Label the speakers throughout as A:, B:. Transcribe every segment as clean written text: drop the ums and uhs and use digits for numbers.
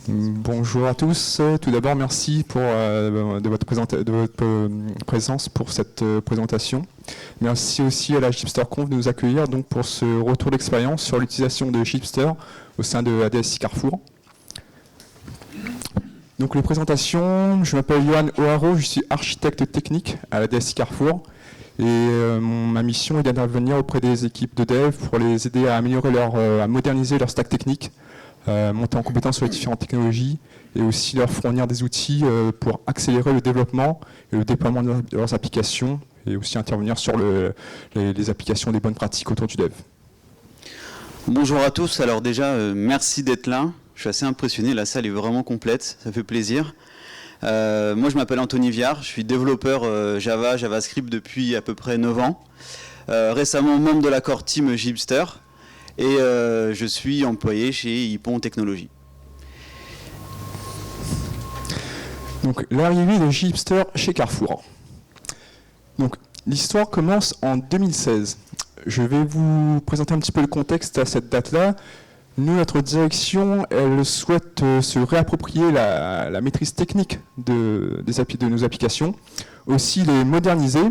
A: Bonjour à tous. Tout d'abord, merci de votre présence pour cette présentation. Merci aussi à la GipsterConf de nous accueillir donc, pour ce retour d'expérience sur l'utilisation de Gipster au sein de la DSI Carrefour. Donc les présentations, je m'appelle Johan O'Haro, je suis architecte technique à la DSI Carrefour. Et ma mission est d'intervenir auprès des équipes de dev pour les aider à améliorer à moderniser leur stack technique, monter en compétence sur les différentes technologies et aussi leur fournir des outils pour accélérer le développement et le déploiement de leurs applications et aussi intervenir sur les applications des bonnes pratiques autour du dev.
B: Bonjour à tous, alors déjà merci d'être là, je suis assez impressionné, la salle est vraiment complète, ça fait plaisir. Moi je m'appelle Anthony Viard, je suis développeur Java, JavaScript depuis à peu près 9 ans. Récemment membre de la core team Gipster et je suis employé chez Hippon Technologies.
A: Donc l'arrivée de Gipster chez Carrefour. Donc l'histoire commence en 2016. Je vais vous présenter un petit peu le contexte à cette date-là. Nous, notre direction, elle souhaite se réapproprier la maîtrise technique de nos applications, aussi les moderniser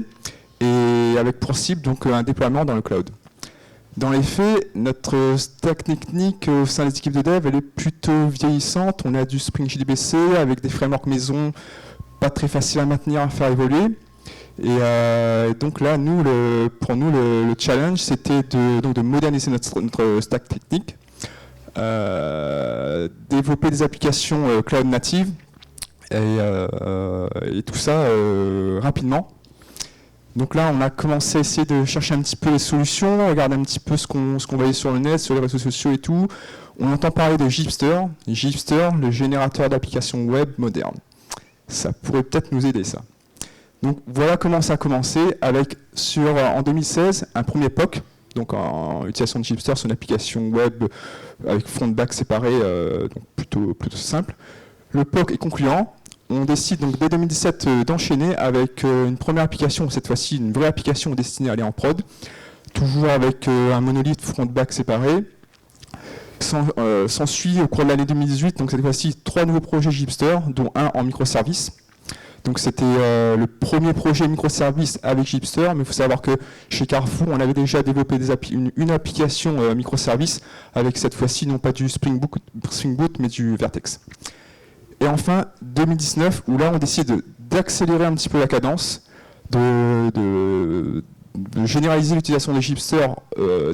A: et avec pour cible donc, un déploiement dans le cloud. Dans les faits, notre stack technique au sein des équipes de dev, elle est plutôt vieillissante. On a du Spring JDBC avec des frameworks maison pas très faciles à maintenir, à faire évoluer. Et donc là, pour nous, le challenge, c'était de moderniser notre stack technique, développer des applications cloud native et tout ça rapidement. Donc là, on a commencé à essayer de chercher un petit peu les solutions, regarder un petit peu ce qu'on voyait sur le net, sur les réseaux sociaux et tout. On entend parler de Gipster, le générateur d'applications web moderne. Ça pourrait peut-être nous aider, ça. Donc voilà comment ça a commencé avec, en 2016, un premier POC, donc en utilisation de Gipster sur une application web avec front-back séparé, donc plutôt simple. Le POC est concluant. On décide donc dès 2017 d'enchaîner avec une première application, cette fois-ci une vraie application destinée à aller en prod, toujours avec un monolithe front-back séparé. S'ensuit au cours de l'année 2018, donc cette fois-ci 3 nouveaux projets Gipster, dont un en microservices. Donc c'était le premier projet microservice avec Gipster, mais il faut savoir que chez Carrefour, on avait déjà développé une application microservice avec cette fois-ci non pas du Spring Boot, mais du Vertex. Et enfin, 2019, où là on décide d'accélérer un petit peu la cadence, de généraliser l'utilisation des Gipster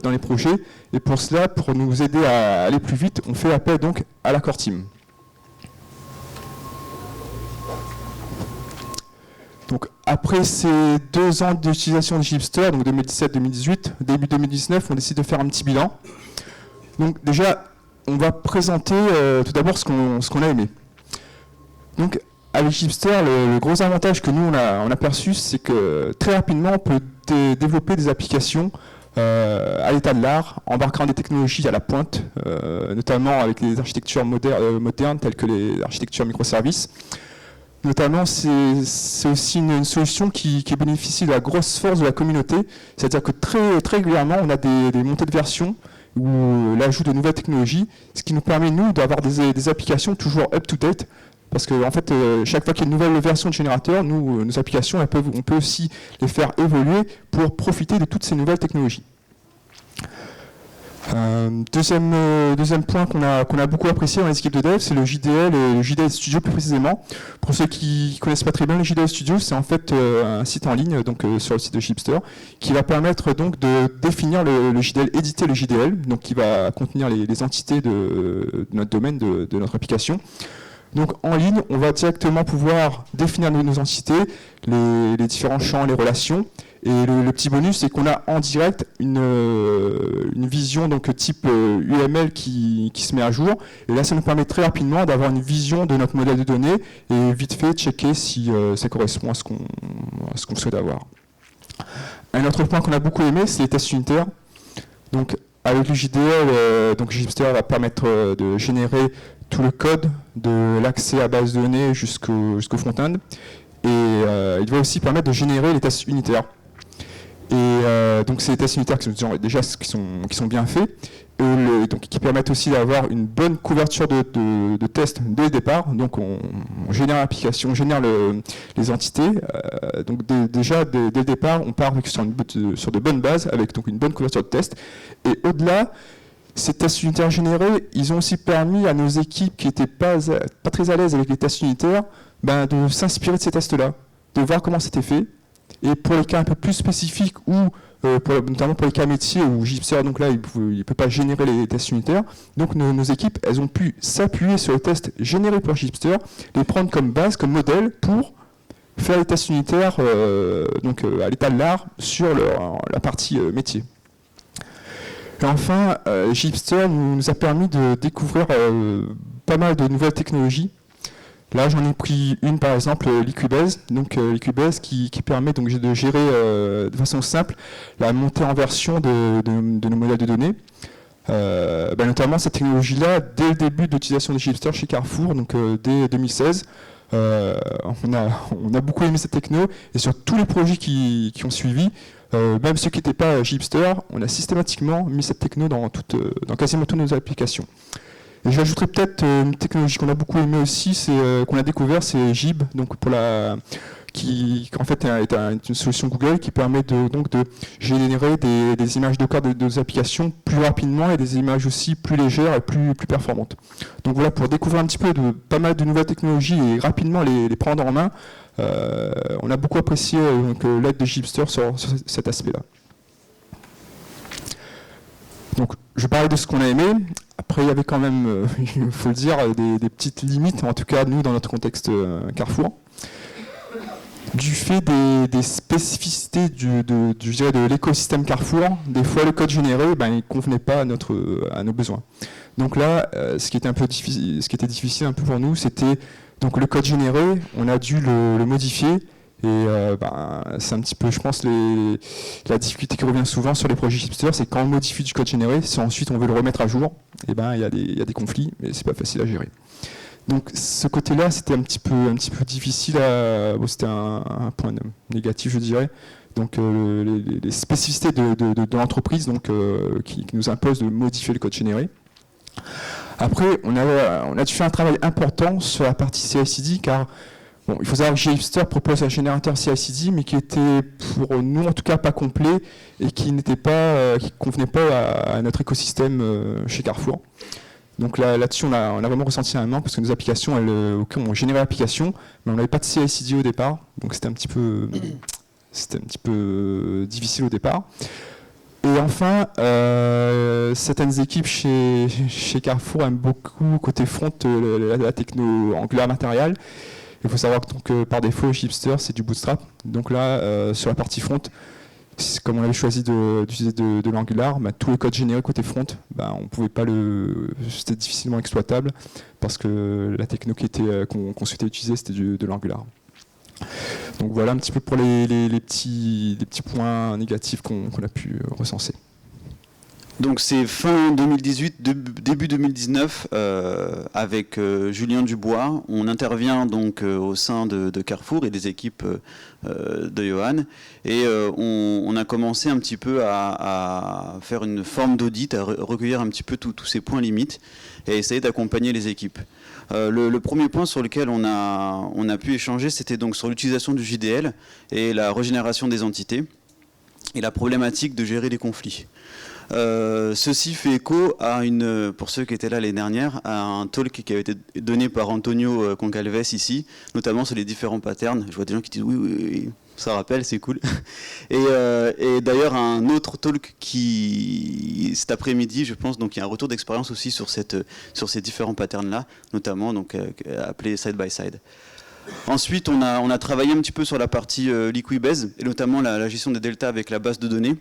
A: dans les projets. Et pour cela, pour nous aider à aller plus vite, on fait appel donc à la core team. Donc, après ces 2 ans d'utilisation de Gipster, donc 2017-2018, début 2019, on décide de faire un petit bilan. Donc déjà, on va présenter tout d'abord ce qu'on a aimé. Donc avec Gipster, le gros avantage que nous on a perçu, c'est que très rapidement on peut développer des applications à l'état de l'art, embarquant des technologies à la pointe, notamment avec les architectures modernes telles que les architectures microservices. Notamment, c'est aussi une solution qui bénéficie de la grosse force de la communauté, c'est-à-dire que très, très régulièrement, on a des montées de versions ou l'ajout de nouvelles technologies, ce qui nous permet, nous, d'avoir des applications toujours up-to-date, parce que en fait, chaque fois qu'il y a une nouvelle version de générateur, nos applications, on peut aussi les faire évoluer pour profiter de toutes ces nouvelles technologies. Deuxième point qu'on a beaucoup apprécié dans les équipes de dev, c'est le JDL et le JDL Studio plus précisément. Pour ceux qui ne connaissent pas très bien le JDL Studio, c'est en fait un site en ligne donc, sur le site de Gipster qui va permettre donc de définir le JDL, éditer le JDL, donc qui va contenir les entités de notre domaine, de notre application. Donc en ligne, on va directement pouvoir définir nos entités, les différents champs, les relations. Et le petit bonus, c'est qu'on a en direct une vision donc type UML qui se met à jour. Et là, ça nous permet très rapidement d'avoir une vision de notre modèle de données et vite fait checker si ça correspond à ce qu'on souhaite avoir. Un autre point qu'on a beaucoup aimé, c'est les tests unitaires. Donc avec le JDL, donc Gipster va permettre de générer tout le code, de l'accès à base de données jusqu'au front-end. Et il va aussi permettre de générer les tests unitaires. Et donc c'est des tests unitaires qui sont bien faits, et donc qui permettent aussi d'avoir une bonne couverture de tests dès le départ. Donc on génère l'application, on génère les entités. Donc déjà dès le départ, on part sur de bonnes bases avec donc une bonne couverture de tests. Et au-delà, ces tests unitaires générés, ils ont aussi permis à nos équipes qui n'étaient pas très à l'aise avec les tests unitaires, de s'inspirer de ces tests-là, de voir comment c'était fait. Et pour les cas un peu plus spécifiques, ou notamment pour les cas métiers où Gipster, donc là, il ne peut pas générer les tests unitaires, donc nos équipes, elles ont pu s'appuyer sur les tests générés par Gipster, les prendre comme base, comme modèle, pour faire les tests unitaires à l'état de l'art sur la partie métier. Et enfin, Gipster nous a permis de découvrir pas mal de nouvelles technologies. Là, j'en ai pris une, par exemple, Liquibase. Donc, Liquibase qui permet donc de gérer de façon simple la montée en version de nos modèles de données. Notamment cette technologie-là, dès le début de l'utilisation de Gipster chez Carrefour, donc dès 2016, on a beaucoup aimé cette techno, et sur tous les projets qui ont suivi, même ceux qui n'étaient pas Gipster, on a systématiquement mis cette techno dans quasiment toutes nos applications. Et j'ajouterais peut-être une technologie qu'on a beaucoup aimée aussi, qu'on a découvert, c'est Gib, donc qui en fait est une solution Google qui permet de générer des images Docker de nos applications plus rapidement, et des images aussi plus légères et plus performantes. Donc voilà, pour découvrir un petit peu pas mal de nouvelles technologies et rapidement les prendre en main, on a beaucoup apprécié l'aide de Gipster sur cet aspect-là. Donc, je parlais de ce qu'on a aimé. Après, il y avait quand même, il faut le dire, des petites limites, en tout cas, nous, dans notre contexte Carrefour. Du fait des spécificités de l'écosystème Carrefour, des fois, le code généré, il ne convenait pas à nos besoins. Donc là, ce qui était difficile un peu pour nous, c'était donc le code généré, on a dû le modifier. Et c'est un petit peu, je pense, la difficulté qui revient souvent sur les projets Gipster, c'est quand on modifie du code généré, si ensuite on veut le remettre à jour, il y a des conflits, mais c'est pas facile à gérer. Donc ce côté-là, c'était un petit peu difficile c'était un point négatif, je dirais. Donc les spécificités de l'entreprise, qui nous imposent de modifier le code généré. Après, on a dû faire un travail important sur la partie CI/CD, car il faut savoir que Gipster propose un générateur CI/CD, mais qui était pour nous en tout cas pas complet, et qui convenait pas à notre écosystème chez Carrefour. Donc là-dessus, on a vraiment ressenti un manque, parce que nos applications, on générait l'application, mais on n'avait pas de CI/CD au départ, donc c'était un petit peu difficile au départ. Et enfin, certaines équipes chez Carrefour aiment beaucoup côté front la techno Angular Material. Il faut savoir que par défaut, Gipster, c'est du Bootstrap. Donc là, sur la partie front, comme on avait choisi d'utiliser de l'Angular, tous les codes générés côté front, on pouvait pas c'était difficilement exploitable, parce que la techno qu'on souhaitait utiliser, c'était de l'Angular. Donc voilà un petit peu pour les petits points négatifs qu'on a pu recenser.
B: Donc c'est fin 2018, début 2019, avec Julien Dubois. On intervient donc au sein de Carrefour et des équipes de Johan. Et on a commencé un petit peu à faire une forme d'audit, à recueillir un petit peu tous ces points limites et essayer d'accompagner les équipes. Le premier point sur lequel on a pu échanger, c'était donc sur l'utilisation du JDL et la régénération des entités et la problématique de gérer les conflits. Ceci fait écho à pour ceux qui étaient là l'année dernière, à un talk qui avait été donné par Antonio Concalves ici, notamment sur les différents patterns. Je vois des gens qui disent oui, ça rappelle, c'est cool. Et d'ailleurs un autre talk cet après-midi, je pense, donc il y a un retour d'expérience aussi sur ces différents patterns-là, notamment donc appelé side by side. Ensuite, on a travaillé un petit peu sur la partie Liquibase, et notamment la gestion des deltas avec la base de données.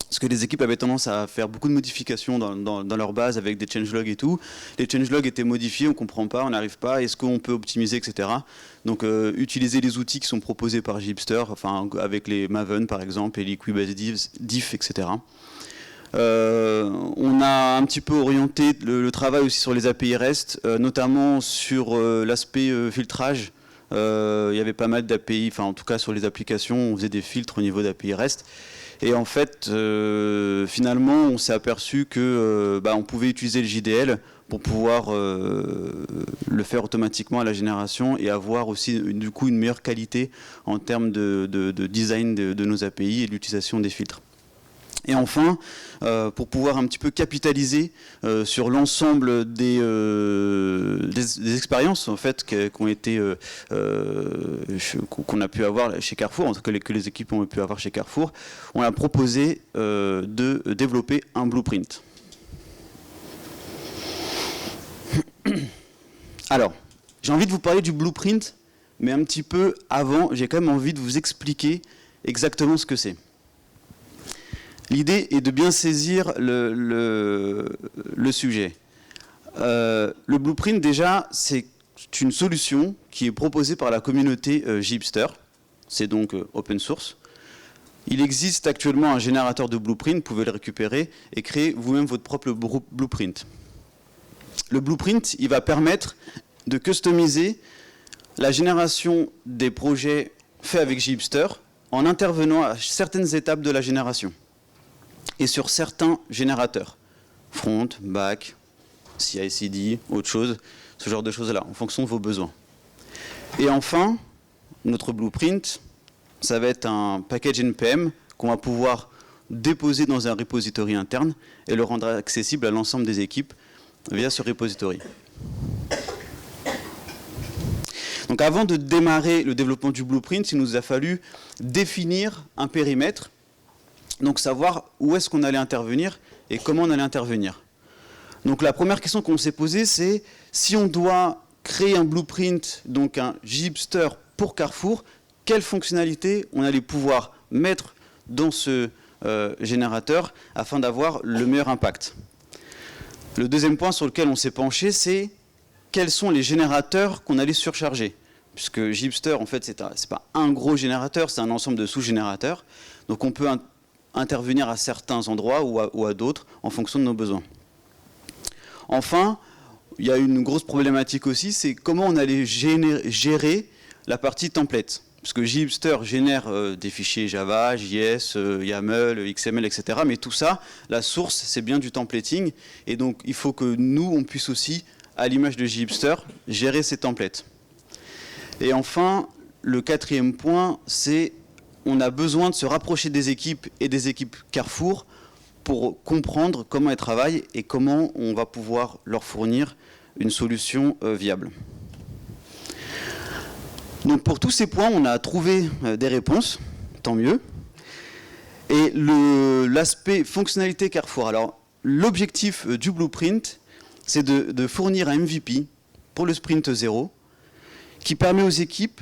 B: Parce que les équipes avaient tendance à faire beaucoup de modifications dans leur base avec des changelogs et tout. Les changelogs étaient modifiés, on ne comprend pas, on n'arrive pas, est-ce qu'on peut optimiser, etc. Donc utiliser les outils qui sont proposés par Gipster, avec les Maven par exemple, et Liquibase diff, etc. On a un petit peu orienté le travail aussi sur les API REST, notamment sur l'aspect filtrage. Il y avait pas mal d'API, en tout cas sur les applications, on faisait des filtres au niveau d'API REST. Et en fait, finalement, on s'est aperçu que on pouvait utiliser le JDL pour pouvoir le faire automatiquement à la génération et avoir aussi du coup une meilleure qualité en termes de design de nos API et de l'utilisation des filtres. Et enfin, pour pouvoir un petit peu capitaliser sur l'ensemble des expériences en fait qu'on a pu avoir chez Carrefour, en tout cas que les équipes ont pu avoir chez Carrefour, on a proposé de développer un blueprint. Alors, j'ai envie de vous parler du blueprint, mais un petit peu avant, j'ai quand même envie de vous expliquer exactement ce que c'est. L'idée est de bien saisir le sujet. Le blueprint, déjà, c'est une solution qui est proposée par la communauté Gipster. C'est donc open source. Il existe actuellement un générateur de blueprint, vous pouvez le récupérer et créer vous-même votre propre blueprint. Le blueprint, il va permettre de customiser la génération des projets faits avec Gipster en intervenant à certaines étapes de la génération et sur certains générateurs, front, back, CI/CD, autre chose, ce genre de choses-là, en fonction de vos besoins. Et enfin, notre blueprint, ça va être un package NPM qu'on va pouvoir déposer dans un repository interne et le rendre accessible à l'ensemble des équipes via ce repository. Donc avant de démarrer le développement du blueprint, il nous a fallu définir un périmètre, donc savoir où est-ce qu'on allait intervenir et comment on allait intervenir. Donc la première question qu'on s'est posée, c'est si on doit créer un blueprint, donc un Gipster pour Carrefour, quelles fonctionnalités on allait pouvoir mettre dans ce générateur afin d'avoir le meilleur impact. Le deuxième point sur lequel on s'est penché, c'est quels sont les générateurs qu'on allait surcharger. Puisque Gipster, en fait, c'est pas un gros générateur, c'est un ensemble de sous-générateurs. Donc on peut intervenir à certains endroits ou à d'autres en fonction de nos besoins. Enfin, il y a une grosse problématique aussi, c'est comment on allait gérer la partie template. Parce que Gipster génère des fichiers Java, JS, YAML, XML, etc. Mais tout ça, la source, c'est bien du templating. Et donc, il faut que nous, on puisse aussi, à l'image de Gipster, gérer ces templates. Et enfin, le quatrième point, c'est on a besoin de se rapprocher des équipes et des équipes Carrefour pour comprendre comment elles travaillent et comment on va pouvoir leur fournir une solution viable. Donc pour tous ces points, on a trouvé des réponses, tant mieux. Et l'aspect fonctionnalité Carrefour. Alors l'objectif du blueprint, c'est de fournir un MVP pour le sprint 0 qui permet aux équipes,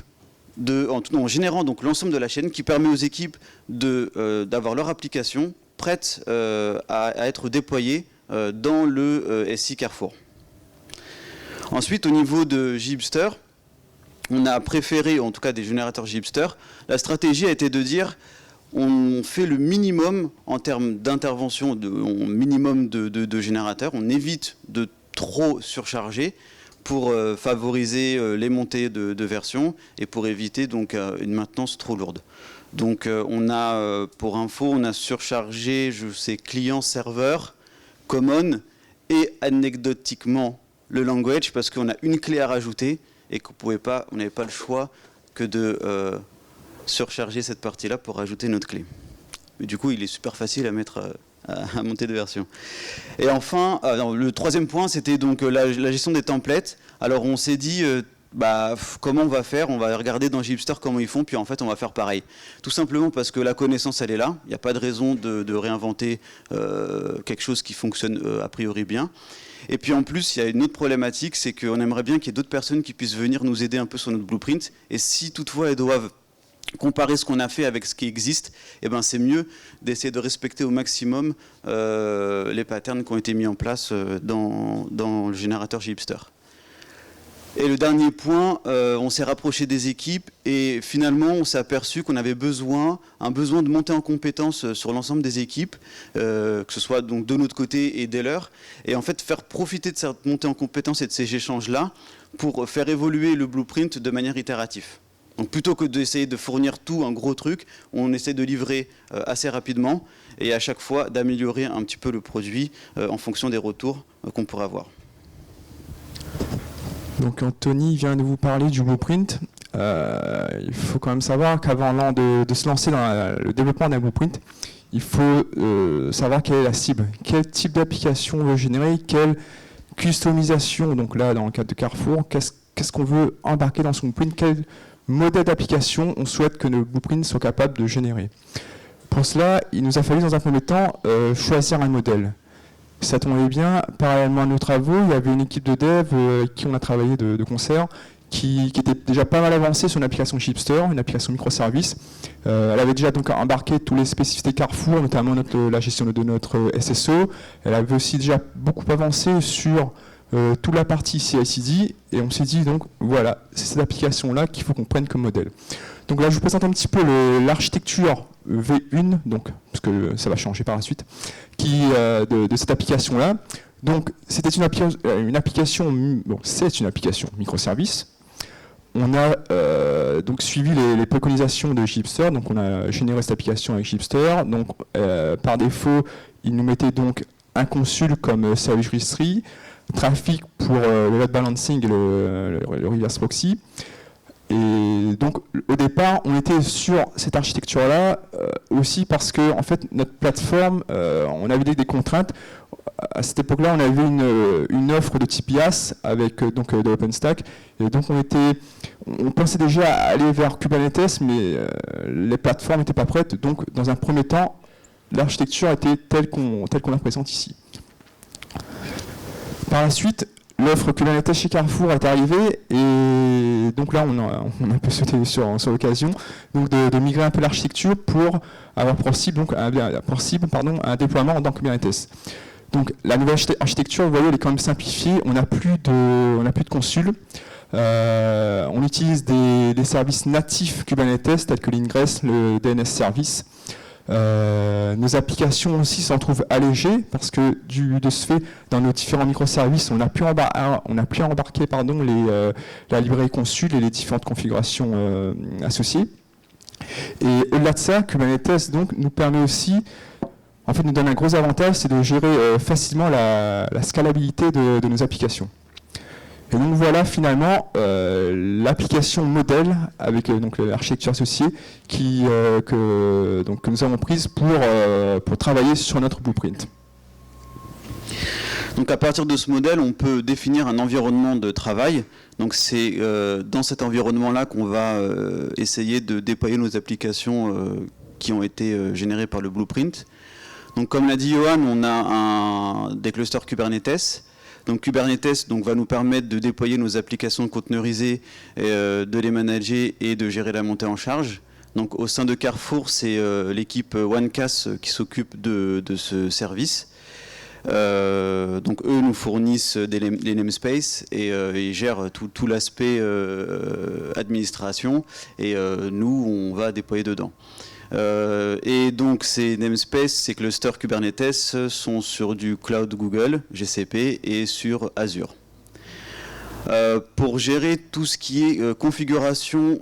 B: en générant donc l'ensemble de la chaîne, qui permet aux équipes d'avoir leur application prête à être déployée dans le SI Carrefour. Ensuite, au niveau de Gipster, on a préféré, en tout cas des générateurs Gipster, la stratégie a été de dire on fait le minimum en termes d'intervention, minimum de générateurs, on évite de trop surcharger pour favoriser les montées de versions et pour éviter donc une maintenance trop lourde. Donc on a, pour info, on a surchargé, je sais, client-serveur, common et anecdotiquement le language parce qu'on a une clé à rajouter et on n'avait pas le choix que de surcharger cette partie-là pour rajouter notre clé. Mais du coup, il est super facile à mettre à monter de version. Et enfin, le troisième point, c'était donc la gestion des templates. Alors on s'est dit, comment on va faire? On va regarder dans Gipster comment ils font, puis en fait on va faire pareil. Tout simplement parce que la connaissance, elle est là. Il n'y a pas de raison de réinventer quelque chose qui fonctionne a priori bien. Et puis en plus, il y a une autre problématique, c'est qu'on aimerait bien qu'il y ait d'autres personnes qui puissent venir nous aider un peu sur notre blueprint. Et si toutefois elles doivent comparer ce qu'on a fait avec ce qui existe, eh ben c'est mieux d'essayer de respecter au maximum les patterns qui ont été mis en place dans le générateur Gipster. Et le dernier point, on s'est rapproché des équipes et finalement on s'est aperçu qu'on avait un besoin de monter en compétence sur l'ensemble des équipes, que ce soit donc de notre côté et des leurs, et en fait faire profiter de cette montée en compétence et de ces échanges-là pour faire évoluer le blueprint de manière itérative. Donc plutôt que d'essayer de fournir tout, un gros truc, on essaie de livrer assez rapidement et à chaque fois d'améliorer un petit peu le produit en fonction des retours qu'on pourrait avoir.
A: Donc Anthony vient de vous parler du blueprint. Il faut quand même savoir qu'avant de se lancer dans le développement d'un blueprint, il faut savoir quelle est la cible, quel type d'application on veut générer, quelle customisation, donc là dans le cadre de Carrefour, qu'est-ce qu'on veut embarquer dans son blueprint, quel modèle d'application on souhaite que nos blueprints soient capables de générer. Pour cela, il nous a fallu dans un premier temps choisir un modèle. Ça tombait bien, parallèlement à nos travaux, il y avait une équipe de dev avec qui on a travaillé de concert, qui était déjà pas mal avancée sur une application Chipster, une application microservice. Elle avait déjà donc embarqué tous les spécificités Carrefour, notamment la gestion de notre SSO. Elle avait aussi déjà beaucoup avancé sur toute la partie CI/CD, et on s'est dit donc voilà, c'est cette application-là qu'il faut qu'on prenne comme modèle. Donc là, je vous présente un petit peu l'architecture V1, donc, parce que ça va changer par la suite, de cette application-là. Donc, c'était une application, bon, c'est une application microservice. On a donc suivi les préconisations de Chipster, donc on a généré cette application avec Chipster. Donc, par défaut, il nous mettait donc un consul comme service registry, trafic pour le load balancing et le reverse proxy. Et donc, au départ, on était sur cette architecture-là aussi parce que, en fait, notre plateforme, on avait des contraintes. À cette époque-là, on avait une offre de type IaaS avec donc de OpenStack, et donc on pensait déjà à aller vers Kubernetes, mais les plateformes n'étaient pas prêtes. Donc, dans un premier temps, l'architecture était telle qu'on la présente ici. Par la suite, l'offre Kubernetes chez Carrefour est arrivée, et donc là on a un peu sauté sur l'occasion donc de migrer un peu l'architecture pour avoir pour cible un déploiement dans Kubernetes. Donc la nouvelle architecture, vous voyez, elle est quand même simplifiée. On n'a plus de consul. On utilise des services natifs Kubernetes tels que l'Ingress, le DNS service. Nos applications aussi s'en trouvent allégées parce que de ce fait, dans nos différents microservices, on a pu embarquer la librairie consul et les différentes configurations associées. Et au-delà de ça, Kubernetes donc, nous permet aussi, en fait, nous donne un gros avantage, c'est de gérer facilement la scalabilité de nos applications. Et donc voilà finalement l'application modèle avec donc l'architecture associée que nous avons prise pour travailler sur notre blueprint.
B: Donc à partir de ce modèle, on peut définir un environnement de travail. Donc c'est dans cet environnement-là qu'on va essayer de déployer nos applications qui ont été générées par le blueprint. Donc comme l'a dit Johan, on a des clusters Kubernetes. Donc Kubernetes va nous permettre de déployer nos applications conteneurisées, de les manager et de gérer la montée en charge. Donc au sein de Carrefour, c'est l'équipe OneCAS qui s'occupe de ce service. Donc eux nous fournissent les namespaces et ils gèrent tout l'aspect administration, et nous on va déployer dedans. Et donc ces namespaces, ces clusters Kubernetes sont sur du cloud Google, GCP, et sur Azure. Pour gérer tout ce qui est configuration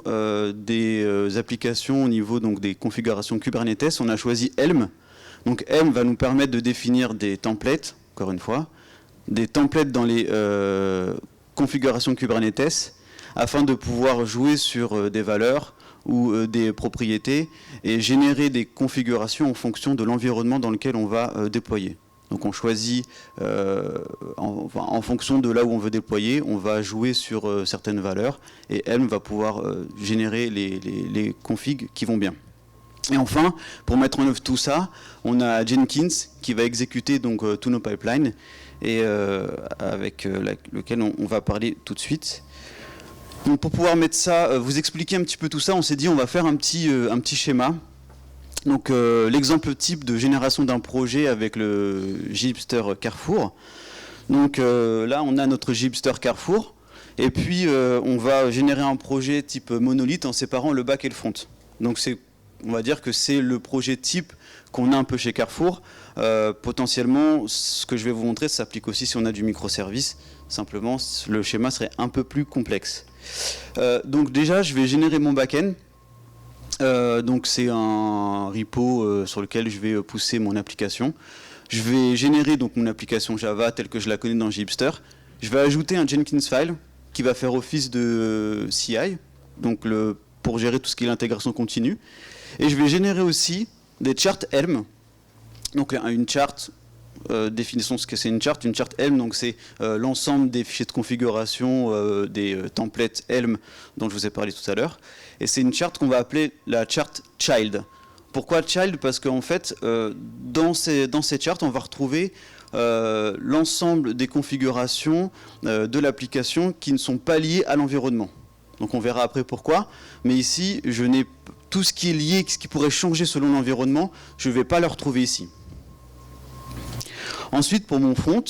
B: des applications au niveau donc, des configurations Kubernetes, on a choisi Helm. Donc Helm va nous permettre de définir des templates, encore une fois, des templates dans les configurations Kubernetes, afin de pouvoir jouer sur des valeurs ou des propriétés et générer des configurations en fonction de l'environnement dans lequel on va déployer. Donc on choisit, en fonction de là où on veut déployer, on va jouer sur certaines valeurs, et Helm va pouvoir générer les configs qui vont bien. Et enfin, pour mettre en œuvre tout ça, on a Jenkins qui va exécuter donc tous nos pipelines, et avec lequel on va parler tout de suite. Donc pour pouvoir mettre ça, vous expliquer un petit peu tout ça, on s'est dit on va faire un petit schéma. Donc l'exemple type de génération d'un projet avec le Gipster Carrefour. Donc là on a notre Gipster Carrefour, et puis on va générer un projet type monolithe en séparant le back et le front. Donc on va dire que c'est le projet type qu'on a un peu chez Carrefour. Potentiellement, ce que je vais vous montrer, ça s'applique aussi si on a du microservice. Simplement, le schéma serait un peu plus complexe. Donc déjà, je vais générer mon back-end. Donc c'est un repo sur lequel je vais pousser mon application. Je vais générer donc mon application Java telle que je la connais dans Gipster. Je vais ajouter un Jenkins file qui va faire office de CI, donc pour gérer tout ce qui est l'intégration continue. Et je vais générer aussi des charts Helm. Donc une chart, définissons ce que c'est une chart. Une chart Helm, donc c'est l'ensemble des fichiers de configuration des templates Helm dont je vous ai parlé tout à l'heure. Et c'est une chart qu'on va appeler la chart child. Pourquoi child? Parce qu'en fait, dans ces charts, on va retrouver l'ensemble des configurations de l'application qui ne sont pas liées à l'environnement. Donc on verra après pourquoi. Mais ici, je n'ai tout ce qui est lié, ce qui pourrait changer selon l'environnement, je ne vais pas le retrouver ici. Ensuite, pour mon front,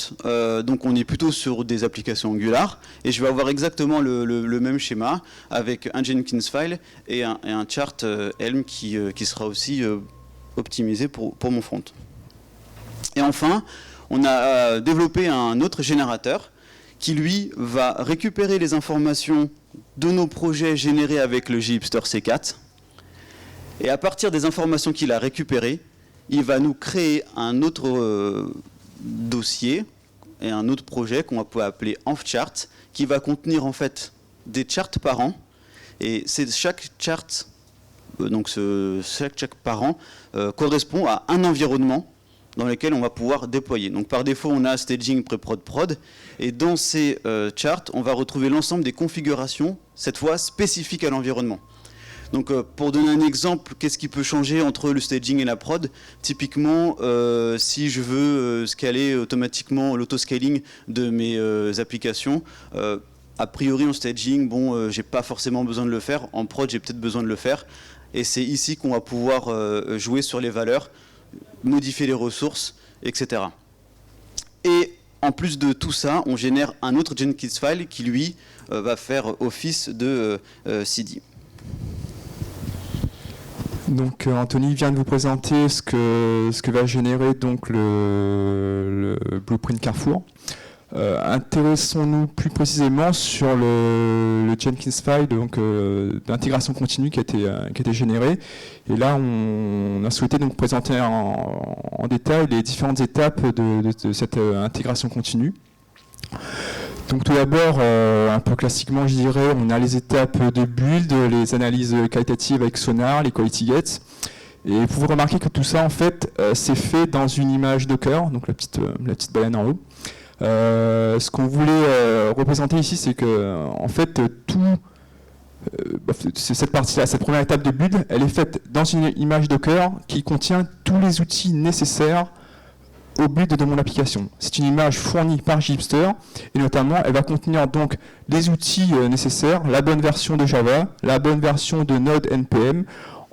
B: donc on est plutôt sur des applications Angular, et je vais avoir exactement le même schéma avec un Jenkins file et un chart Helm qui sera aussi optimisé pour mon front. Et enfin, on a développé un autre générateur qui, lui, va récupérer les informations de nos projets générés avec le Gipster C4, et à partir des informations qu'il a récupérées, il va nous créer un autre dossier et un autre projet qu'on va appeler EnvChart, qui va contenir en fait des charts par an, et chaque chart, chaque par an correspond à un environnement dans lequel on va pouvoir déployer. Donc par défaut, on a staging, pré-prod, prod, et dans ces charts, on va retrouver l'ensemble des configurations, cette fois spécifiques à l'environnement. Donc pour donner un exemple, qu'est-ce qui peut changer entre le staging et la prod? Typiquement, si je veux scaler automatiquement l'autoscaling de mes applications, a priori en staging, bon, j'ai pas forcément besoin de le faire. En prod, j'ai peut-être besoin de le faire. Et c'est ici qu'on va pouvoir jouer sur les valeurs, modifier les ressources, etc. Et en plus de tout ça, on génère un autre Jenkins file qui, lui, va faire office de CD.
A: Donc Anthony vient de vous présenter ce que va générer donc le blueprint Carrefour. Intéressons-nous plus précisément sur le Jenkins file d'intégration continue qui a été généré. Et là, on a souhaité donc présenter en détail les différentes étapes de cette intégration continue. Donc tout d'abord, un peu classiquement, je dirais, on a les étapes de build, les analyses qualitatives avec Sonar, les quality gates. Et vous pouvez remarquer que tout ça, en fait, c'est fait dans une image Docker, donc la petite baleine en haut. Ce qu'on voulait représenter ici, c'est que, en fait, cette partie-là, cette première étape de build, elle est faite dans une image Docker qui contient tous les outils nécessaires au build de mon application. C'est une image fournie par Gipster et notamment elle va contenir donc les outils nécessaires, la bonne version de Java, la bonne version de Node NPM.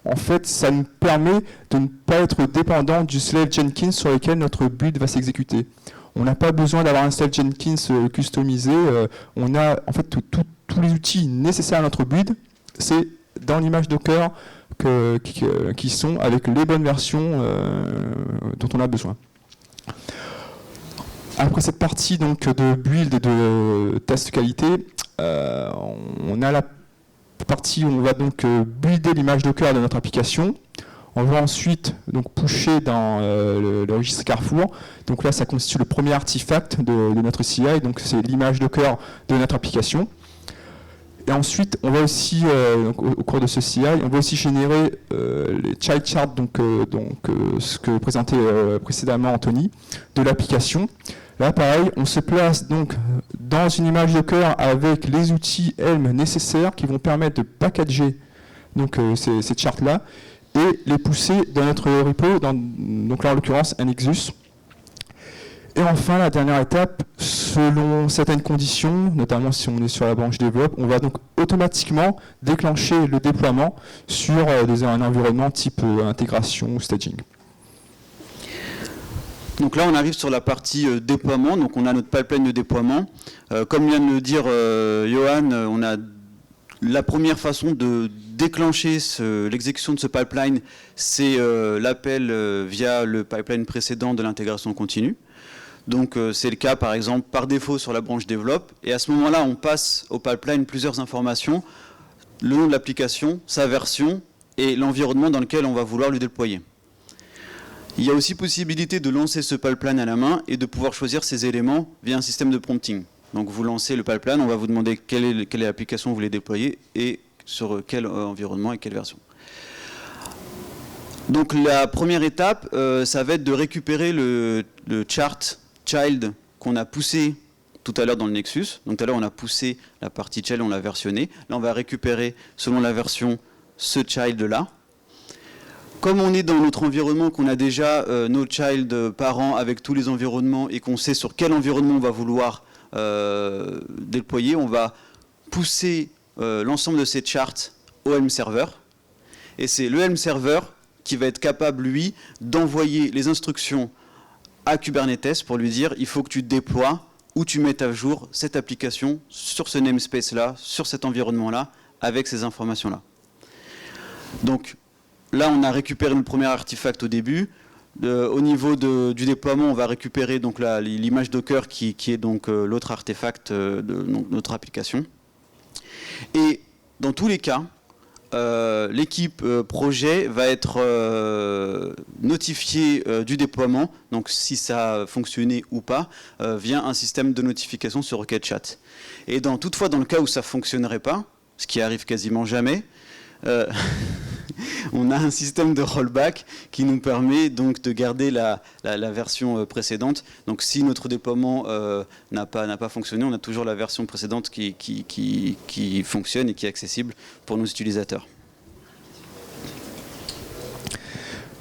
A: En fait, ça nous permet de ne pas être dépendant du slave Jenkins sur lequel notre build va s'exécuter. On n'a pas besoin d'avoir un slave Jenkins customisé. On a en fait tous les outils nécessaires à notre build. C'est dans l'image Docker qui sont avec les bonnes versions dont on a besoin. Après cette partie donc de build et de test qualité, on a la partie où on va donc builder l'image Docker de notre application. On va ensuite donc pusher dans le registre Carrefour. Donc là, ça constitue le premier artefact de notre CI. Donc c'est l'image Docker de notre application. Et ensuite, on va aussi, au cours de ce CI, on va aussi générer les child charts, ce que présentait précédemment Anthony, de l'application. Là, pareil, on se place donc dans une image Docker avec les outils Helm nécessaires qui vont permettre de packager donc, ces charts-là et les pousser dans notre repo, donc là en l'occurrence un Nexus. Et enfin, la dernière étape, selon certaines conditions, notamment si on est sur la branche développe, on va donc automatiquement déclencher le déploiement sur un environnement type intégration ou staging.
B: Donc là, on arrive sur la partie déploiement. Donc on a notre pipeline de déploiement. Comme vient de le dire Johan, on a la première façon de déclencher l'exécution de ce pipeline, c'est l'appel via le pipeline précédent de l'intégration continue. Donc c'est le cas par exemple par défaut sur la branche développe, et à ce moment-là on passe au pipeline plusieurs informations, le nom de l'application, sa version et l'environnement dans lequel on va vouloir le déployer. Il y a aussi possibilité de lancer ce pipeline à la main et de pouvoir choisir ces éléments via un système de prompting. Donc vous lancez le pipeline, on va vous demander quelle est l'application que vous voulez déployer et sur quel environnement et quelle version. Donc la première étape, ça va être de récupérer le chart child qu'on a poussé tout à l'heure dans le Nexus. Donc tout à l'heure on a poussé la partie child, on l'a versionné. Là on va récupérer selon la version ce child là. Comme on est dans notre environnement, qu'on a déjà nos child parents avec tous les environnements et qu'on sait sur quel environnement on va vouloir déployer, on va pousser l'ensemble de ces charts au Helm server. Et c'est le Helm server qui va être capable, lui, d'envoyer les instructions à Kubernetes pour lui dire il faut que tu déploies ou tu mettes à jour cette application sur ce namespace-là, sur cet environnement-là, avec ces informations-là. Donc là, on a récupéré le premier artefact au début. Au niveau du déploiement, on va récupérer donc l'image Docker qui est donc l'autre artefact de notre application. Et dans tous les cas, l'équipe projet va être notifiée du déploiement, donc si ça a fonctionné ou pas, via un système de notification sur Rocket.Chat. Et toutefois, dans le cas où ça ne fonctionnerait pas, ce qui arrive quasiment jamais, on a un système de rollback qui nous permet donc de garder la version précédente. Donc si notre déploiement n'a pas fonctionné, on a toujours la version précédente qui fonctionne et qui est accessible pour nos utilisateurs.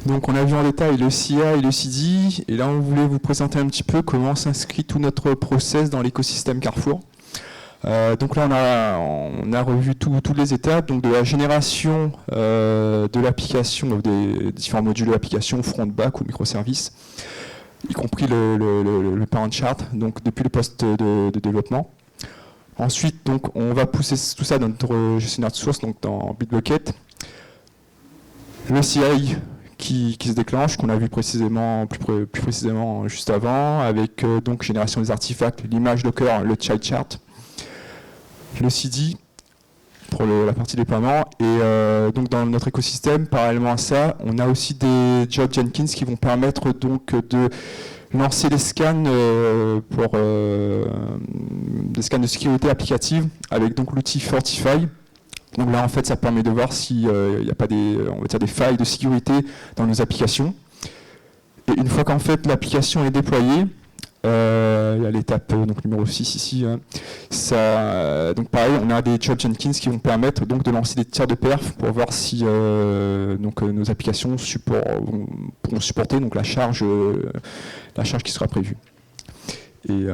A: Donc on a vu en détail le CI et le CD, et là on voulait vous présenter un petit peu comment s'inscrit tout notre process dans l'écosystème Carrefour. Donc là on a revu toutes les étapes, donc de la génération de l'application, des différents modules de l'application, front, back ou microservices, y compris le parent chart, donc depuis le poste de développement. Ensuite, donc, on va pousser tout ça dans notre gestionnaire de source, donc dans Bitbucket. Le CI qui se déclenche, qu'on a vu précisément, plus précisément juste avant, avec donc génération des artefacts, l'image Docker, le child chart. Le CD pour la partie déploiement, et donc dans notre écosystème, parallèlement à ça, on a aussi des jobs Jenkins qui vont permettre donc de lancer des scans des scans de sécurité applicative avec donc l'outil Fortify. Donc là en fait ça permet de voir s'il n'y a pas des failles de sécurité dans nos applications. Et une fois qu'en fait l'application est déployée, il y a l'étape donc numéro 6 ici. Donc pareil, on a des jobs Jenkins qui vont permettre donc de lancer des tirs de perf pour voir si nos applications pourront supporter donc la charge qui sera prévue. Et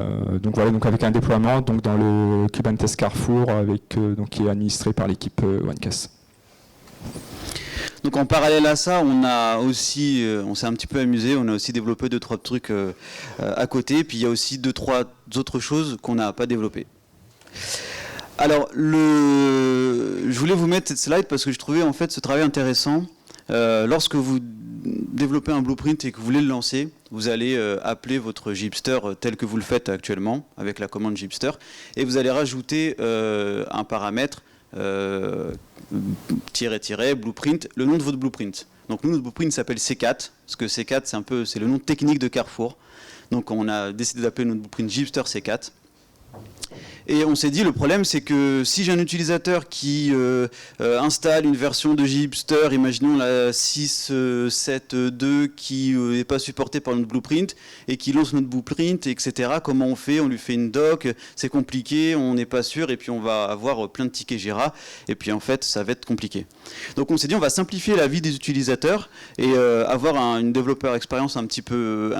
A: donc voilà, donc avec un déploiement donc dans le Kubernetes Carrefour qui est administré par l'équipe OneCast.
B: Donc en parallèle à ça, on s'est un petit peu amusé, on a aussi développé 2-3 trucs à côté, puis il y a aussi 2-3 autres choses qu'on n'a pas développées. Alors, je voulais vous mettre cette slide parce que je trouvais en fait ce travail intéressant. Lorsque vous développez un blueprint et que vous voulez le lancer, vous allez appeler votre Gipster tel que vous le faites actuellement avec la commande Gipster, et vous allez rajouter un paramètre blueprint, le nom de votre blueprint. Donc nous, notre blueprint s'appelle C4, parce que C4 c'est le nom technique de Carrefour. Donc on a décidé d'appeler notre blueprint Gipster C4. Et on s'est dit, le problème, c'est que si j'ai un utilisateur qui installe une version de Gipster, imaginons la 6.7.2 qui n'est pas supportée par notre blueprint, et qui lance notre blueprint, etc., comment on fait? On lui fait une doc, c'est compliqué, on n'est pas sûr, et puis on va avoir plein de tickets Jira, et puis en fait, ça va être compliqué. Donc on s'est dit, on va simplifier la vie des utilisateurs, et avoir une développeur expérience un petit peu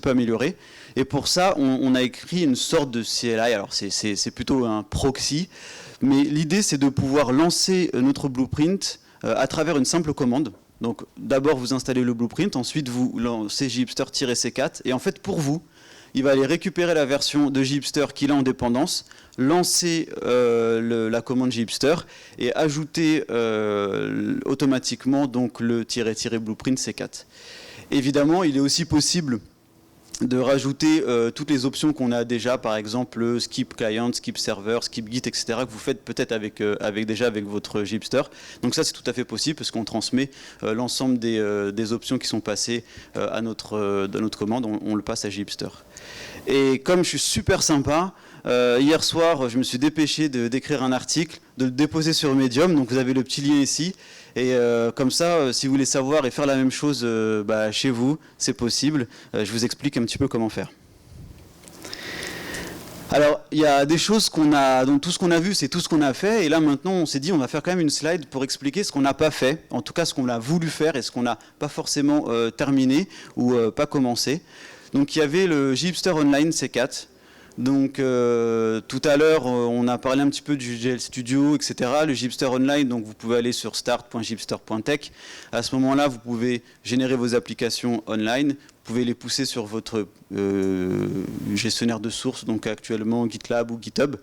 B: améliorée. Et pour ça, on a écrit une sorte de CLI. Alors c'est plutôt un proxy, mais l'idée c'est de pouvoir lancer notre blueprint à travers une simple commande. Donc d'abord vous installez le blueprint, ensuite vous lancez Gipster-C4, et en fait pour vous, il va aller récupérer la version de Gipster qu'il a en dépendance, lancer la commande Gipster et ajouter automatiquement donc le --blueprint C4. Évidemment, il est aussi possible de rajouter toutes les options qu'on a déjà, par exemple le skip client, skip server, skip git, etc., que vous faites peut-être déjà avec votre Gipster. Donc ça, c'est tout à fait possible parce qu'on transmet l'ensemble des options qui sont passées dans notre commande, on le passe à Gipster. Et comme je suis super sympa, hier soir, je me suis dépêché d'écrire un article, de le déposer sur Medium, donc vous avez le petit lien ici. Et comme ça, si vous voulez savoir et faire la même chose chez vous, c'est possible. Je vous explique un petit peu comment faire. Alors, il y a des choses donc tout ce qu'on a vu, c'est tout ce qu'on a fait. Et là, maintenant, on s'est dit, on va faire quand même une slide pour expliquer ce qu'on n'a pas fait. En tout cas, ce qu'on a voulu faire et ce qu'on n'a pas forcément terminé ou pas commencé. Donc, il y avait le Gipster Online C4. Donc tout à l'heure, on a parlé un petit peu du GL Studio, etc. Le Gipster Online, donc vous pouvez aller sur start.gipster.tech. À ce moment-là, vous pouvez générer vos applications online. Vous pouvez les pousser sur votre gestionnaire de sources, donc actuellement GitLab ou GitHub.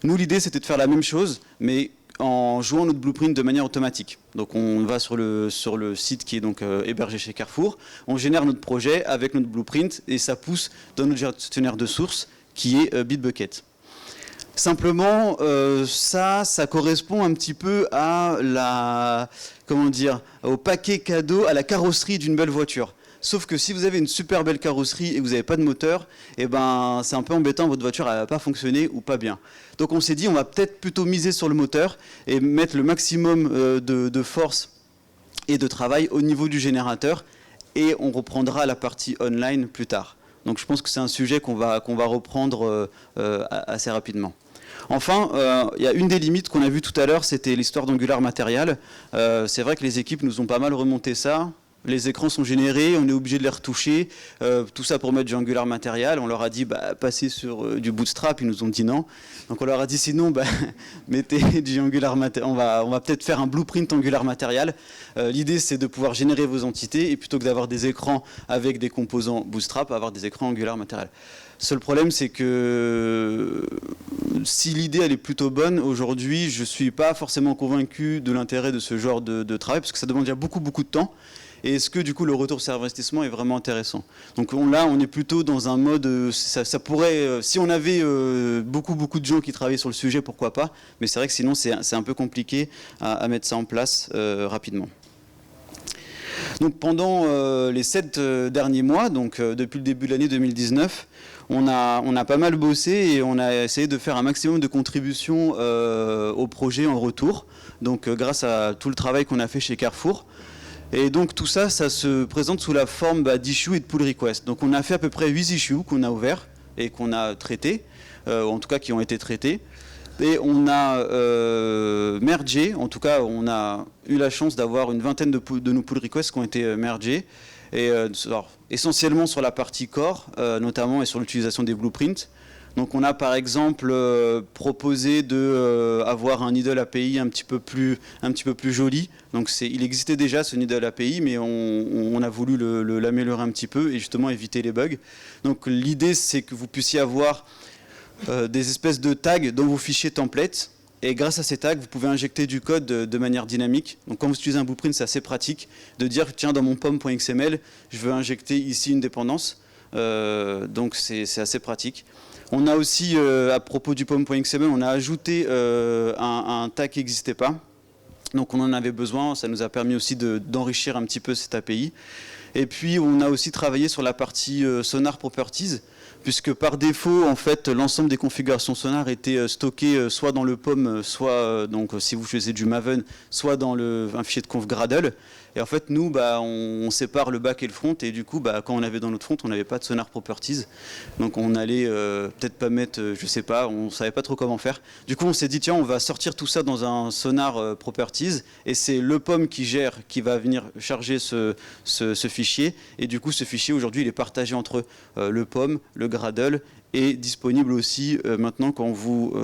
B: Nous, l'idée, c'était de faire la même chose, mais en jouant notre blueprint de manière automatique. Donc on va sur le site qui est donc hébergé chez Carrefour, on génère notre projet avec notre blueprint et ça pousse dans notre gestionnaire de sources qui est Bitbucket. Simplement, ça correspond un petit peu à au paquet cadeau, à la carrosserie d'une belle voiture. Sauf que si vous avez une super belle carrosserie et que vous n'avez pas de moteur, eh ben, c'est un peu embêtant, votre voiture ne va pas fonctionner ou pas bien. Donc on s'est dit, on va peut-être plutôt miser sur le moteur et mettre le maximum de force et de travail au niveau du générateur et on reprendra la partie online plus tard. Donc je pense que c'est un sujet qu'on va reprendre assez rapidement. Enfin, il y a une des limites qu'on a vues tout à l'heure, c'était l'histoire d'Angular Material. C'est vrai que les équipes nous ont pas mal remonté ça. Les écrans sont générés, on est obligé de les retoucher, tout ça pour mettre du Angular Material. On leur a dit passez sur du Bootstrap, ils nous ont dit non. Donc on leur a dit sinon mettez du Angular Material, on va peut-être faire un blueprint Angular Material. L'idée c'est de pouvoir générer vos entités et plutôt que d'avoir des écrans avec des composants Bootstrap, avoir des écrans Angular Material. Seul problème c'est que si l'idée elle est plutôt bonne, aujourd'hui je ne suis pas forcément convaincu de l'intérêt de ce genre de travail parce que ça demande déjà beaucoup de temps. Et est-ce que du coup le retour sur investissement est vraiment intéressant? Donc là on est plutôt dans un mode, ça pourrait, si on avait beaucoup de gens qui travaillaient sur le sujet, pourquoi pas, mais c'est vrai que sinon c'est un peu compliqué à mettre ça en place rapidement. Donc pendant les 7 derniers mois, donc depuis le début de l'année 2019, on a pas mal bossé et on a essayé de faire un maximum de contributions au projet en retour, donc grâce à tout le travail qu'on a fait chez Carrefour. Et donc tout ça, ça se présente sous la forme d'issues et de pull requests. Donc on a fait à peu près 8 issues qu'on a ouverts et qu'on a traités, en tout cas qui ont été traités. Et on a mergé, en tout cas on a eu la chance d'avoir une vingtaine de nos pull requests qui ont été mergés. Et essentiellement sur la partie core, notamment et sur l'utilisation des blueprints. Donc on a par exemple proposé d'avoir un Needle API un petit peu plus joli. Donc il existait déjà ce Needle API, mais on a voulu l'améliorer un petit peu et justement éviter les bugs. Donc l'idée c'est que vous puissiez avoir des espèces de tags dans vos fichiers templates. Et grâce à ces tags, vous pouvez injecter du code de manière dynamique. Donc quand vous utilisez un blueprint, c'est assez pratique de dire tiens, dans mon pom.xml, je veux injecter ici une dépendance. Donc c'est assez pratique. On a aussi, à propos du pom.xml, on a ajouté un tag qui n'existait pas. Donc on en avait besoin, ça nous a permis aussi d'enrichir un petit peu cette API. Et puis on a aussi travaillé sur la partie Sonar Properties, puisque par défaut, en fait, l'ensemble des configurations Sonar étaient stockées soit dans le POM, soit, donc si vous choisissez du Maven, soit dans un fichier de conf Gradle. Et en fait, nous, on sépare le back et le front, et du coup, quand on avait dans notre front, on n'avait pas de Sonar Properties. Donc on allait peut-être pas mettre, je sais pas, on savait pas trop comment faire. Du coup, on s'est dit, tiens, on va sortir tout ça dans un Sonar Properties, et c'est le POM qui va venir charger ce fichier. Et du coup, ce fichier, aujourd'hui, il est partagé entre le POM, le Gradle, et disponible aussi maintenant quand vous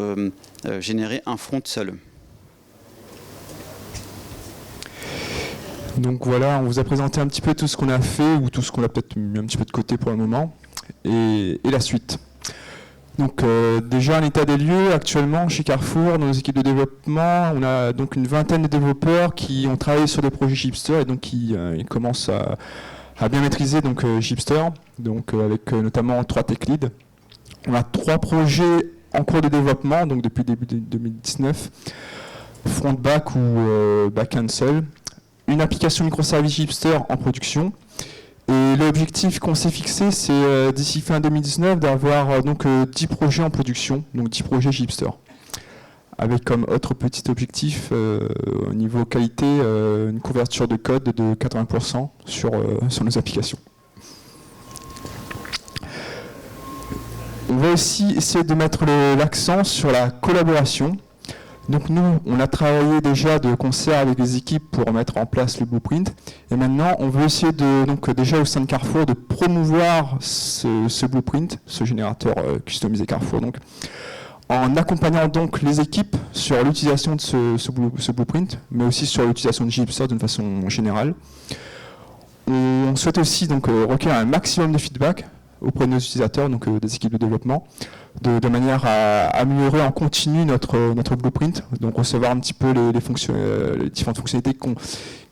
B: générez un front seul.
A: Donc voilà, on vous a présenté un petit peu tout ce qu'on a fait, ou tout ce qu'on a peut-être mis un petit peu de côté pour le moment, et la suite. Donc déjà un état des lieux, actuellement chez Carrefour, dans nos équipes de développement, on a donc une vingtaine de développeurs qui ont travaillé sur des projets Gipster et donc qui commencent à bien maîtriser donc Gipster, donc avec notamment 3 tech leads. On a 3 projets en cours de développement, donc depuis début 2019, front-back ou back-end seul. Une application microservice Gipster en production. Et l'objectif qu'on s'est fixé, c'est d'ici fin 2019 d'avoir donc 10 projets en production, donc 10 projets Gipster. Avec comme autre petit objectif au niveau qualité, une couverture de code de 80% sur nos applications. On va aussi essayer de mettre l'accent sur la collaboration. Donc nous, on a travaillé déjà de concert avec les équipes pour mettre en place le blueprint. Et maintenant, on veut essayer donc déjà au sein de Carrefour de promouvoir ce blueprint, ce générateur customisé Carrefour, donc, en accompagnant donc les équipes sur l'utilisation de ce blueprint, mais aussi sur l'utilisation de Gipster d'une façon générale. On souhaite aussi donc recueillir un maximum de feedback auprès de nos utilisateurs, donc des équipes de développement, de manière à améliorer en continu notre blueprint, donc recevoir un petit peu les différentes fonctionnalités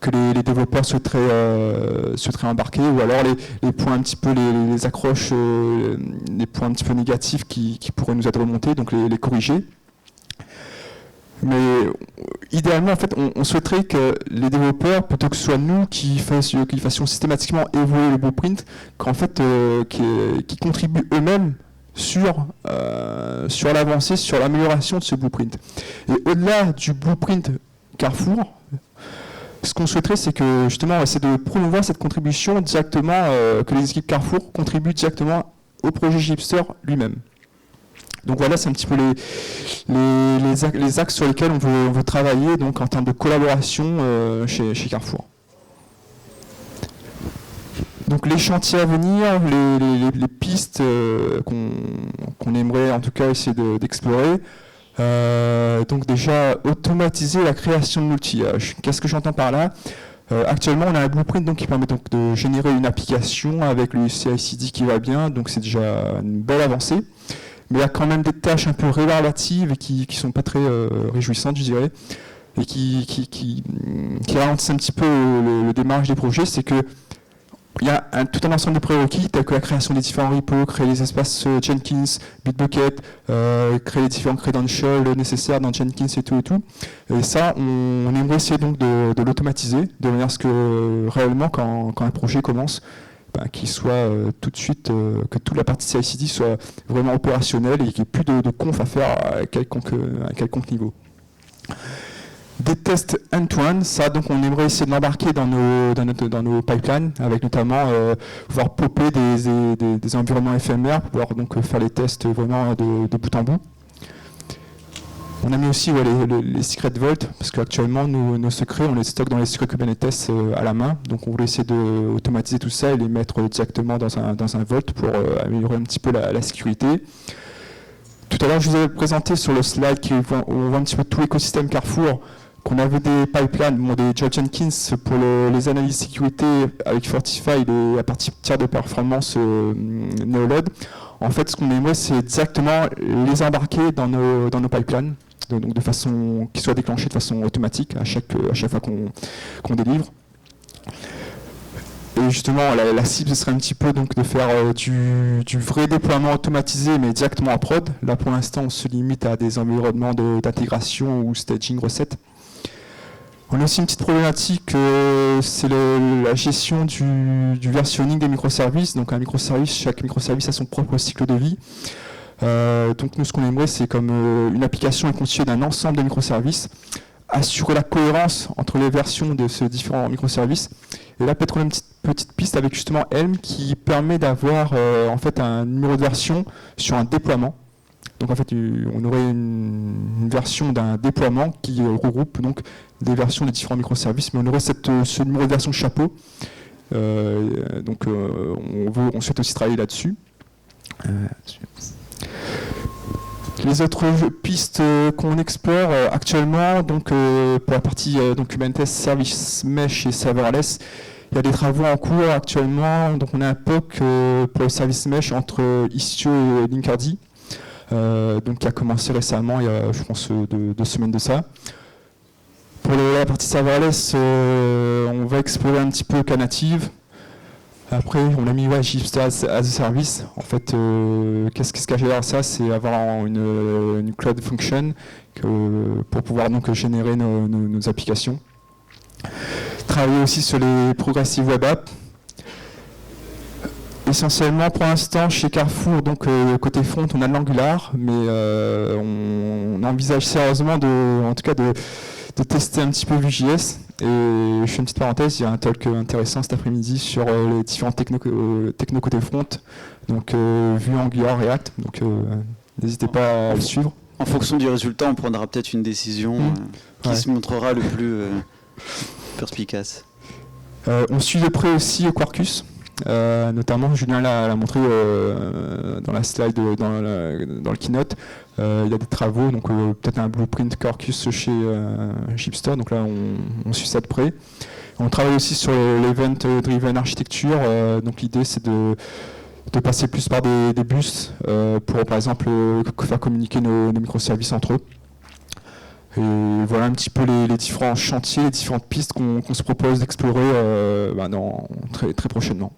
A: que les développeurs souhaiteraient embarquer, ou alors les points un petit peu, les accroches, les points un petit peu négatifs qui pourraient nous être remontés, donc les corriger. Mais idéalement, en fait, on souhaiterait que les développeurs, plutôt que ce soit nous qui fassions systématiquement évoluer le blueprint, qu'en fait, qui contribuent eux-mêmes sur l'avancée, sur l'amélioration de ce blueprint. Et au-delà du blueprint Carrefour, ce qu'on souhaiterait, c'est que justement, c'est de promouvoir cette contribution directement, que les équipes Carrefour contribuent directement au projet Gipster lui-même. Donc voilà, c'est un petit peu les axes sur lesquels on veut travailler donc, en termes de collaboration chez Carrefour. Donc les chantiers à venir, les pistes qu'on aimerait en tout cas essayer d'explorer. Donc déjà, automatiser la création de multi-âge. Qu'est-ce que j'entends par là ? Actuellement, on a un blueprint donc, qui permet donc, de générer une application avec le CI/CD qui va bien, donc c'est déjà une belle avancée. Mais il y a quand même des tâches un peu rélatives et qui ne sont pas très réjouissantes, je dirais, et qui ralentissent un petit peu le démarrage des projets. C'est qu'il y a tout un ensemble de prérequis, tels que la création des différents repos, créer les espaces Jenkins, Bitbucket, créer les différents credentials nécessaires dans Jenkins et tout. Et ça, on aimerait essayer donc de l'automatiser, de manière à ce que réellement, quand un projet commence, qu'il soit tout de suite, que toute la partie CI/CD soit vraiment opérationnelle et qu'il n'y ait plus de conf à faire à quelconque niveau. Des tests end-to-end, ça donc on aimerait essayer de l'embarquer dans nos pipelines, avec notamment pouvoir popper des environnements éphémères, pour pouvoir donc faire les tests vraiment de bout en bout. On a mis aussi les secret vault, parce qu'actuellement nos secrets, on les stocke dans les secrets Kubernetes à la main, donc on voulait essayer d'automatiser tout ça et les mettre directement dans un vault pour améliorer un petit peu la sécurité. Tout à l'heure, je vous avais présenté sur le slide où on voit un petit peu tout l'écosystème Carrefour, qu'on avait des pipelines, des Job Jenkins pour les analyses sécurité avec Fortify, la partie tiers de performance Neoload. En fait, ce qu'on aimerait, c'est directement les embarquer dans nos pipelines, donc de façon qui soit déclenchée de façon automatique à chaque fois qu'on délivre. Et justement, la cible, ce serait un petit peu donc, de faire du vrai déploiement automatisé, mais directement en prod. Là, pour l'instant, on se limite à des environnements d'intégration ou staging recettes. On a aussi une petite problématique, c'est la gestion du versionning des microservices. Donc un microservice, chaque microservice a son propre cycle de vie. Donc nous, ce qu'on aimerait, c'est comme une application est constituée d'un ensemble de microservices, assurer la cohérence entre les versions de ces différents microservices. Et là, peut-être une petite piste avec justement Helm qui permet d'avoir en fait un numéro de version sur un déploiement. Donc en fait, on aurait une version d'un déploiement qui regroupe donc des versions des différents microservices, mais on aurait ce numéro de version chapeau. Donc on souhaite aussi travailler là-dessus. Les autres pistes qu'on explore actuellement, donc pour la partie Kubernetes Service Mesh et Serverless, il y a des travaux en cours actuellement. Donc on a un POC pour le Service Mesh entre Istio et Linkerd. Donc qui a commencé récemment, il y a je pense 2 semaines de ça. Pour la partie serverless, on va explorer un petit peu Knative. Après, on a mis GitHub as a service. En fait, qu'est-ce qui se cache derrière ça? C'est avoir une cloud function pour pouvoir donc générer nos applications. Travailler aussi sur les progressive web apps. Essentiellement, pour l'instant, chez Carrefour, donc côté front, on a de l'Angular, mais on envisage sérieusement de tester un petit peu Vue.js. Et je fais une petite parenthèse, il y a un talk intéressant cet après-midi sur les différentes techno côté front, donc Vue, Angular, React, donc n'hésitez pas à le suivre.
B: En fonction du résultat, on prendra peut-être une décision qui se montrera le plus perspicace.
A: On suit de près aussi Quarkus. Notamment, Julien l'a montré dans la slide, dans le keynote. Il y a des travaux, donc peut-être un blueprint Quarkus chez Shipstore. Donc là, on suit ça de près. On travaille aussi sur l'event-driven architecture. Donc l'idée, c'est de passer plus par des bus pour, par exemple, faire communiquer nos microservices entre eux. Et voilà un petit peu les différents chantiers, les différentes pistes qu'on se propose d'explorer très prochainement.